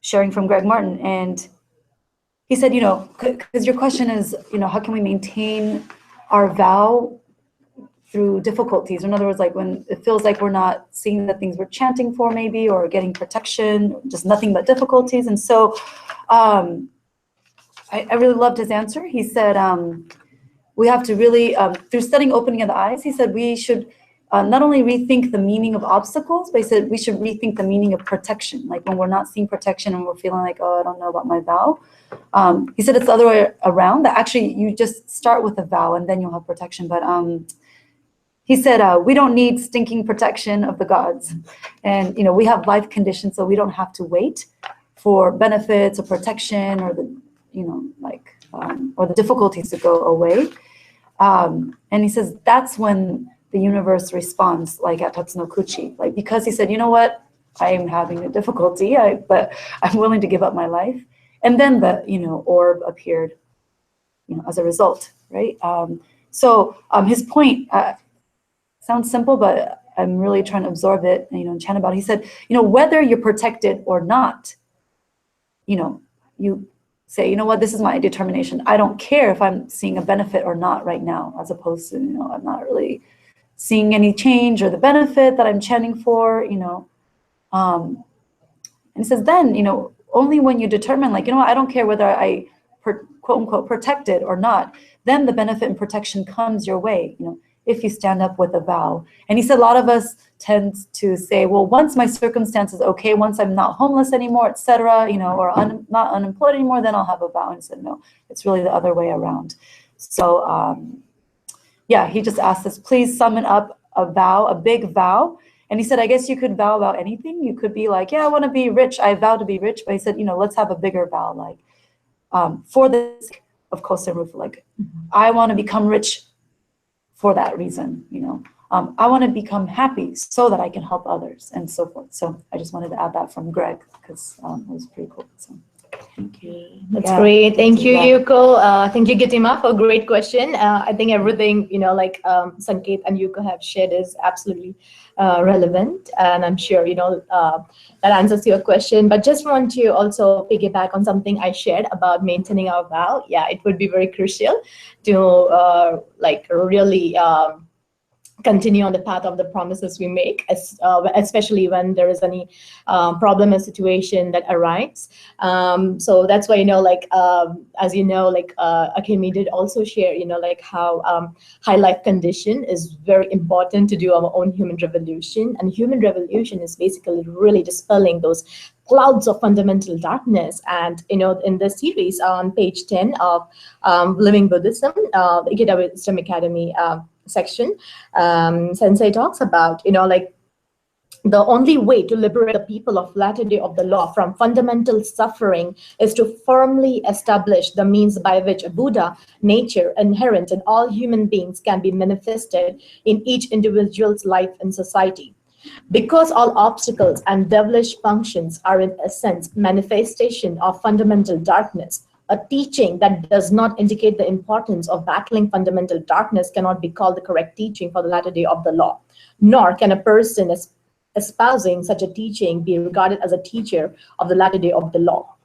C: sharing from Greg Martin. And he said, because your question is, how can we maintain our vow through difficulties? In other words, like when it feels like we're not seeing the things we're chanting for maybe, or getting protection, just nothing but difficulties. And so I really loved his answer. He said, we have to really, through studying opening of the eyes, he said we should not only rethink the meaning of obstacles, but he said we should rethink the meaning of protection. Like when we're not seeing protection and we're feeling like, oh, I don't know about my vow. He said it's the other way around, that actually you just start with a vow and then you'll have protection. But he said, we don't need stinking protection of the gods. And, we have life conditions, so we don't have to wait for benefits or protection or the, or the difficulties to go away. And he says, that's when the universe responds, like at Tatsunokuchi. Like, because he said, you know what, I am having a difficulty, but I'm willing to give up my life. And then the, orb appeared, as a result, right? So his point, sounds simple, but I'm really trying to absorb it and chant about it. He said, whether you're protected or not, you say, you know what, this is my determination. I don't care if I'm seeing a benefit or not right now, as opposed to, I'm not really seeing any change or the benefit that I'm chanting for, And he says, then, only when you determine, like, I don't care whether I, quote unquote, protected or not, then the benefit and protection comes your way, if you stand up with a vow. And he said a lot of us tend to say, well, once my circumstance is okay, once I'm not homeless anymore, etc., or not unemployed anymore, then I'll have a vow. And he said, no, it's really the other way around. So yeah, he just asked us, please summon up a vow, a big vow. And he said, I guess you could vow about anything. You could be like, yeah, I want to be rich. I vow to be rich. But he said, let's have a bigger vow, like for the sake of Kosen Rufu, like I want to become rich for that reason, I want to become happy so that I can help others and so forth. So I just wanted to add that from Greg because it was pretty cool. So thank you.
B: That's great. Thank you, Yuko. Thank you, Gitima, for a great question. I think everything, Sanket and Yuko have shared is absolutely relevant. And I'm sure, that answers your question. But just want to also piggyback on something I shared about maintaining our vow. Yeah, it would be very crucial to really continue on the path of the promises we make, especially when there is any problem or situation that arises. So that's why, as Akemi did also share, how high life condition is very important to do our own human revolution. And human revolution is basically really dispelling those clouds of fundamental darkness. And, in the series on page 10 of Living Buddhism, the Ikeda Wisdom Academy section, Sensei talks about, the only way to liberate the people of latter day of the law from fundamental suffering is to firmly establish the means by which a Buddha nature inherent in all human beings can be manifested in each individual's life and society. Because all obstacles and devilish functions are in essence manifestation of fundamental darkness, a teaching that does not indicate the importance of battling fundamental darkness cannot be called the correct teaching for the latter day of the law. Nor can a person espousing such a teaching be regarded as a teacher of the latter day of the law.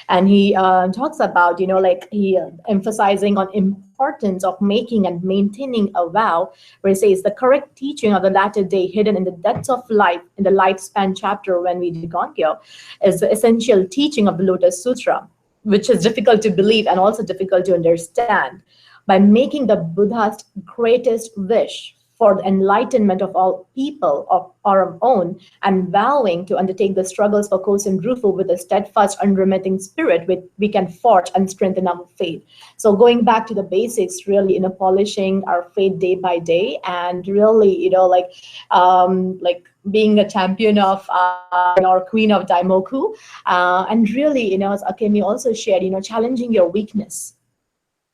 B: And he talks about, emphasizing on importance of making and maintaining a vow, where he says the correct teaching of the latter day hidden in the depths of life in the lifespan chapter when we did Gonkyo is the essential teaching of the Lotus Sutra, which is difficult to believe and also difficult to understand. By making the Buddha's greatest wish for the enlightenment of all people of our own and vowing to undertake the struggles for Kosen Rufu with a steadfast, unremitting spirit, we can forge and strengthen our faith. So going back to the basics, really, polishing our faith day by day and really, being a champion of or queen of Daimoku, and really, as Akemi also shared, challenging your weakness,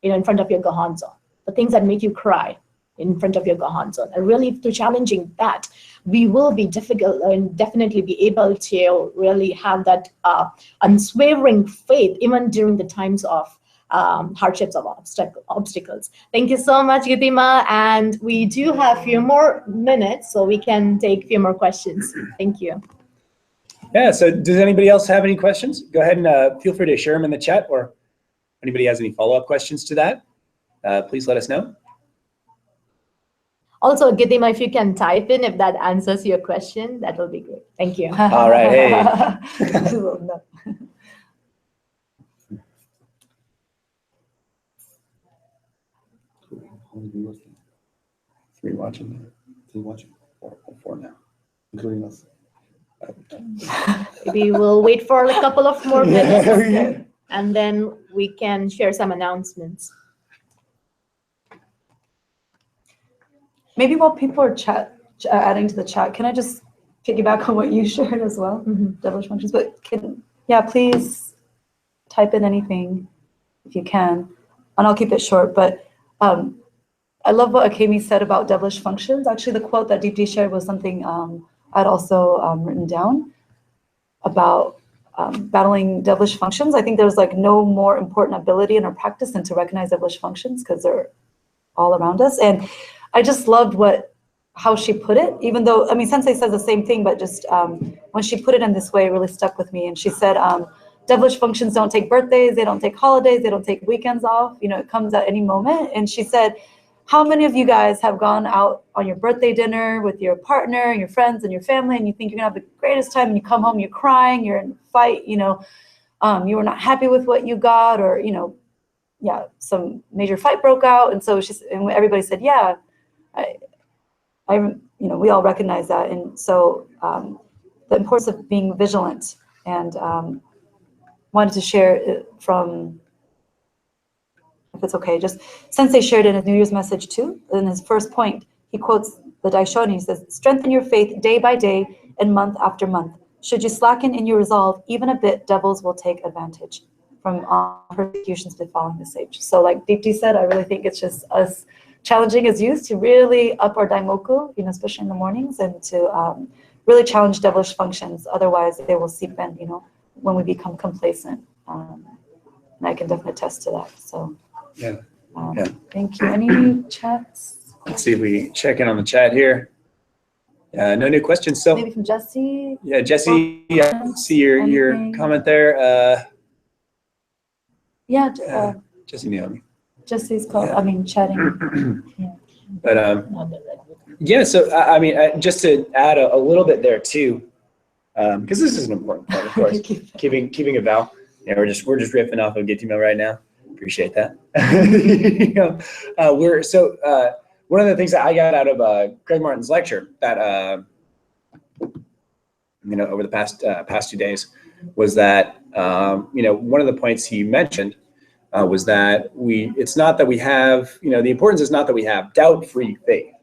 B: in front of your Gohonzon, the things that make you cry in front of your Gohonzon, and really through challenging that, we will be difficult and definitely be able to really have that unswavering faith even during the times of hardships of obstacles. Thank you so much, Gitima. And we do have a few more minutes, so we can take a few more questions. Thank you.
A: Yeah, so does anybody else have any questions? Go ahead and feel free to share them in the chat, or if anybody has any follow-up questions to that, please let us know.
B: Also, Gitima, if you can type in if that answers your question, that will be great. Thank you.
A: All right, hey. Three watching, four now, including us.
B: Maybe we'll wait for a couple of more minutes, and then we can share some announcements.
C: Maybe while people are adding to the chat, can I just piggyback on what you shared as well? Devilish functions, but please type in anything if you can, and I'll keep it short. But I love what Akemi said about devilish functions. Actually, the quote that Deepti shared was something I'd also written down about battling devilish functions. I think there's like no more important ability in our practice than to recognize devilish functions, because they're all around us. And I just loved how she put it, even though, I mean, Sensei says the same thing, but just when she put it in this way, it really stuck with me. And she said, devilish functions don't take birthdays, they don't take holidays, they don't take weekends off, it comes at any moment. And she said, how many of you guys have gone out on your birthday dinner with your partner, your friends, and your family, and you think you're gonna have the greatest time, and you come home, you're crying, you're in a fight, you were not happy with what you got, or, some major fight broke out. And so and everybody said, yeah, we all recognize that. And so the importance of being vigilant, and wanted to share it from, if it's okay, just Sensei shared in his New Year's message too. In his first point, he quotes the Daishonin. He says, strengthen your faith day by day and month after month. Should you slacken in your resolve even a bit, devils will take advantage from persecutions befalling the sage. So like Deepti said, I really think it's just us challenging as youth to really up our daimoku, especially in the mornings, and to really challenge devilish functions. Otherwise, they will seep in, when we become complacent. And I can definitely attest to that. So,
A: yeah.
C: Thank you. Any chats?
A: Let's see if we check in on the chat here. No new questions. So
C: maybe from Jesse.
A: Yeah, Jesse. See your comment there. Jesse Naomi.
C: Jesse's called. Yeah. Chatting. Yeah.
A: But yeah. So just to add a little bit there too, because this is an important part, of course. keeping a vow. Yeah, we're just riffing off of Gitima right now. Appreciate that. One of the things that I got out of Craig Martin's lecture that over the past 2 days was that one of the points he mentioned was that it's not that we have the importance is not that we have doubt-free faith,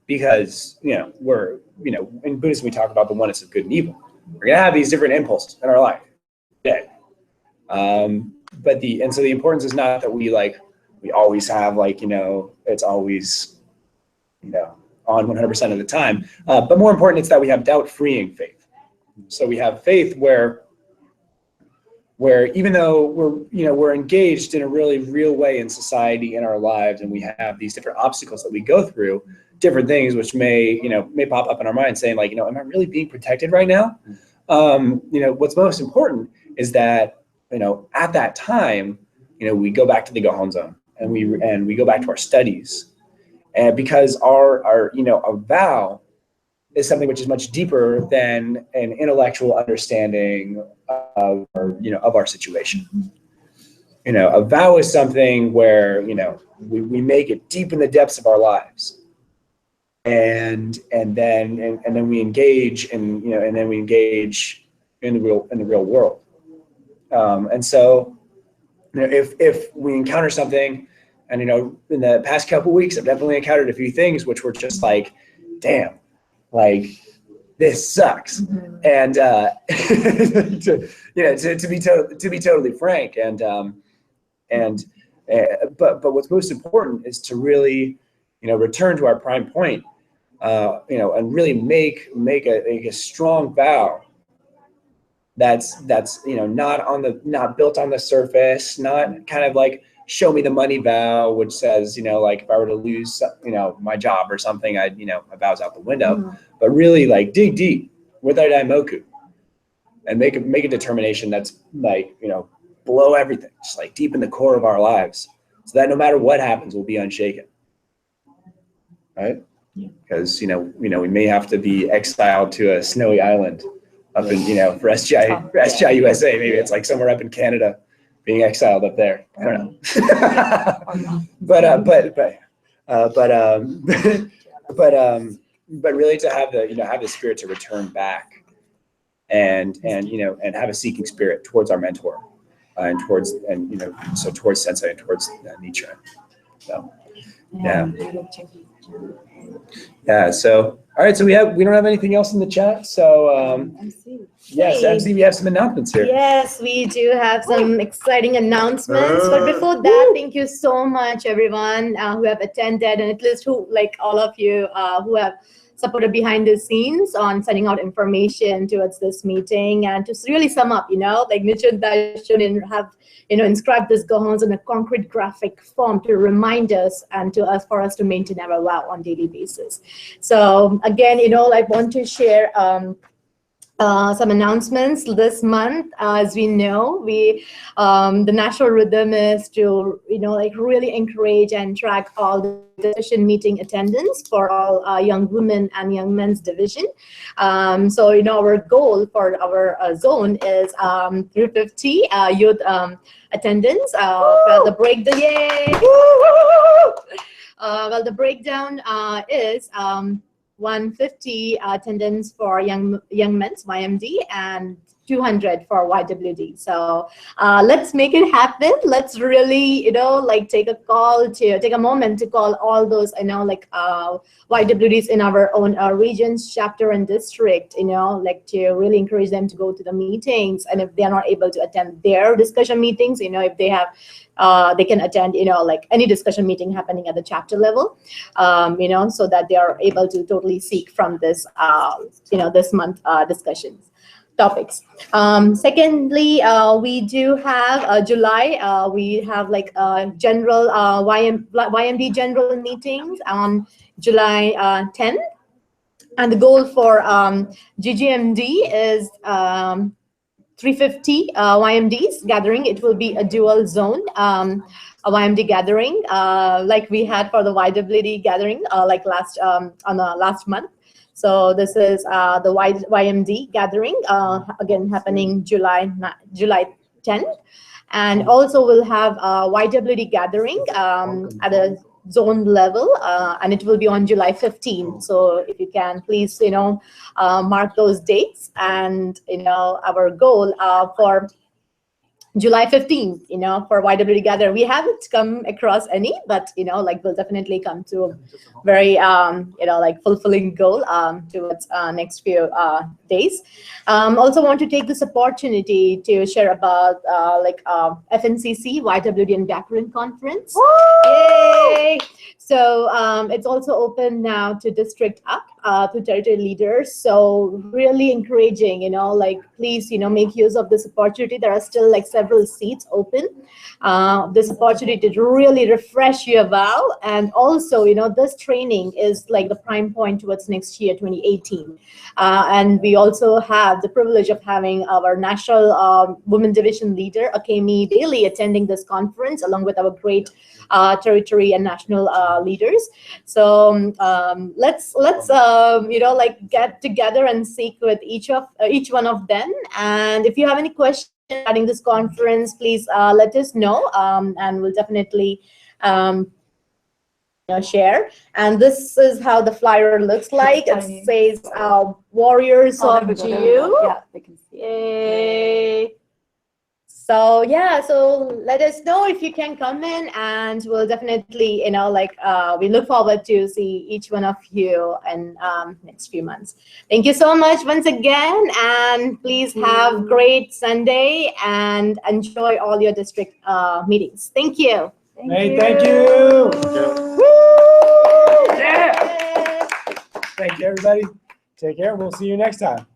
A: because we're in Buddhism we talk about the oneness of good and evil. We're gonna have these different impulses in our life. Yeah. So the importance is not that we always have it's always on 100% of the time, but more important it's that we have doubt-freeing faith. So we have faith where even though we're engaged in a really real way in society, in our lives, and we have these different obstacles that we go through, different things which may pop up in our mind saying am I really being protected right now? What's most important is that at that time we go back to the Gohonzon and we go back to our studies, and because our a vow is something which is much deeper than an intellectual understanding of our situation. A vow is something where we make it deep in the depths of our lives, and then we engage in the real world. And so if we encounter something, and in the past couple of weeks I've definitely encountered a few things which were just like, damn, like this sucks. And to be totally frank, but what's most important is to really, return to our prime point, and really make a strong vow that's not built on the surface, not kind of like show me the money vow, which says, like if I were to lose, my job or something, my vow's out the window, but really like dig deep with our daimoku and make a determination that's like, below everything, just like deep in the core of our lives, so that no matter what happens, we'll be unshaken, right? Because, we may have to be exiled to a snowy island up in, for SGI USA, maybe it's like somewhere up in Canada, being exiled up there. I don't know. but really to have the spirit to return back and have a seeking spirit towards our mentor, and towards Sensei and towards Nichiren. So yeah. So all right. So we don't have anything else in the chat. So yes, MC, we have some announcements here.
B: Yes, we do have some exciting announcements. But before that, thank you so much, everyone who have attended, and at least all of you who have supported behind the scenes on sending out information towards this meeting. And to really sum up, like Nichiren Daishonin have, inscribed this gohons in a concrete graphic form to remind us and for us to maintain our vow on daily basis. So again, I want to share some announcements this month. As we know, the national rhythm is to really encourage and track all the discussion meeting attendance for all young women and young men's division. So our goal for our zone is 350 youth attendance. The breakdown, yay! Well, the breakdown is 150 attendance for young men's YMD and 200 for YWD. So let's make it happen. Let's really, take a moment to call all those, YWDs in our own regions, chapter, and district, to really encourage them to go to the meetings. And if they're not able to attend their discussion meetings, if they have, they can attend, any discussion meeting happening at the chapter level, so that they are able to totally seek from this, this month discussions. Topics. Secondly, we do have July. We have general YMD general meetings on July 10th, and the goal for GGMD is 350 YMDs gathering. It will be a dual zone a YMD gathering, like we had for the YWD gathering, last month. So this is the YMD gathering, again happening July 10th. And also we'll have a YWD gathering at a zone level, and it will be on July 15th. So if you can please, mark those dates. And, our goal for July 15th, for YWD gather, we haven't come across any, but, we'll definitely come to a very, fulfilling goal towards next few days. Also want to take this opportunity to share about FNCC, YWD and Backroom Conference. Yay! So it's also open now to district up to territory leaders. So really encouraging, please, make use of this opportunity. There are still several seats open. This opportunity to really refresh your vow. And also, this training is the prime point towards next year, 2018. And we also have the privilege of having our national women division leader, Akemi Daly, attending this conference along with our great territory and national leaders. So let's get together and seek with each one of them. And if you have any questions regarding this conference, please let us know, and we'll definitely share. And this is how the flyer looks like. It says Warriors of Jiu.
C: Yeah, they can see.
B: Yay. So yeah, so let us know if you can come in, and we'll definitely, we look forward to see each one of you in next few months. Thank you so much once again, and please have great Sunday and enjoy all your district meetings. Thank you.
A: Thank you. Woo! Yeah. Thank you, everybody. Take care. We'll see you next time.